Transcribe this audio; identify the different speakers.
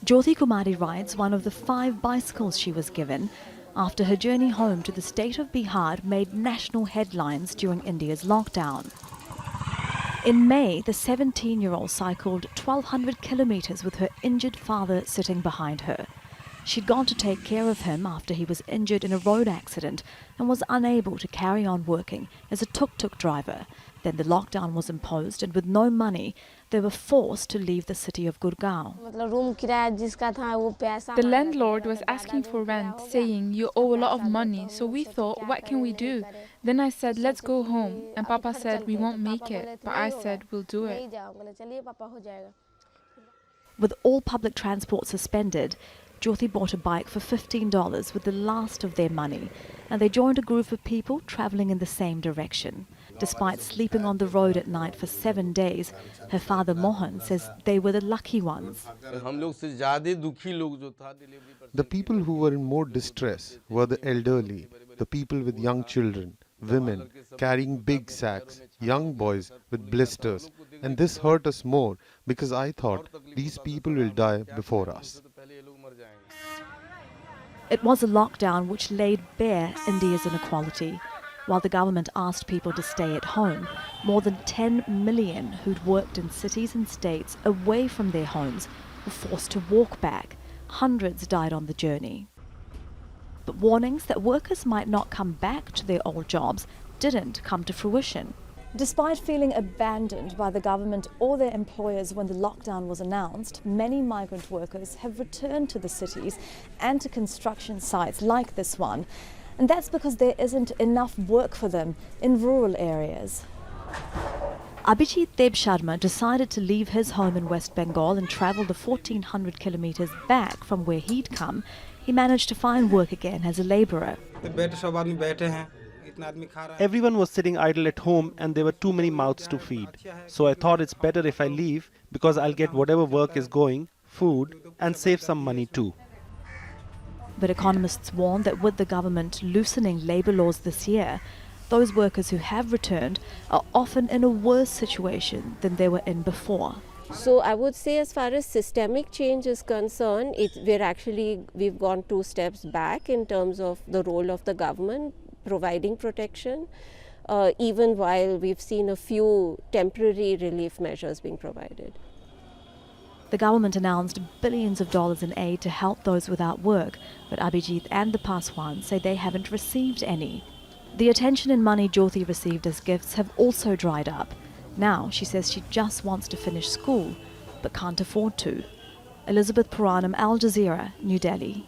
Speaker 1: JYOTI Kumari rides one of the 5 bicycles she was given after her journey home to the state of Bihar made national headlines during India's lockdown. In May, the 17-year-old cycled 1,200 kilometres with her injured father sitting behind her. She'd gone to take care of him after he was injured in a road accident and was unable to carry on working as a tuk-tuk driver. Then the lockdown was imposed, and with no money, they were forced to leave the city of Gurgaon.
Speaker 2: The landlord was asking for rent, saying, "You owe a lot of money," so we thought, what can we do? Then I said, "Let's go home," and Papa said, "We won't make it," but I said, "We'll do it."
Speaker 1: With all public transport suspended, JYOTI bought a bike for $15 with the last of their money, and they joined a group of people travelling in the same direction. Despite sleeping on the road at night for 7 days, her father Mohan says they were the lucky ones.
Speaker 3: The people who were in more distress were the elderly, the people with young children, women carrying big sacks, young boys with blisters, and this hurt us more because I thought these people will die before us.
Speaker 1: It was a lockdown which laid bare India's inequality. While the government asked people to stay at home, more than 10 million who'd worked in cities and states away from their homes were forced to walk back. Hundreds died on the journey. But warnings that workers might not come back to their old jobs didn't come to fruition. Despite feeling abandoned by the government or their employers when the lockdown was announced, many migrant workers have returned to the cities and to construction sites like this one. And that's because there isn't enough work for them in rural areas. ABHIJEET DEBSHARMA decided to leave his home in West Bengal and travel the 1,400 kilometres back from where he'd come. He managed to find work again as a labourer.
Speaker 4: Everyone was sitting idle at home and there were too many mouths to feed. So I thought it's better if I leave because I'll get whatever work is going, food, and save some money too.
Speaker 1: But economists warn that with the government loosening labour laws this year, those workers who have returned are often in a worse situation than they were in before.
Speaker 5: So I would say as far as systemic change is concerned, we've gone 2 steps back in terms of the role of the government providing protection, even while we've seen a few temporary relief measures being provided.
Speaker 1: The government announced billions of dollars in aid to help those without work, but ABHIJEET and the PASWAN say they haven't received any. The attention and money JYOTI received as gifts have also dried up. Now she says she just wants to finish school, but can't afford to. Elizabeth Puranam, Al Jazeera, New Delhi.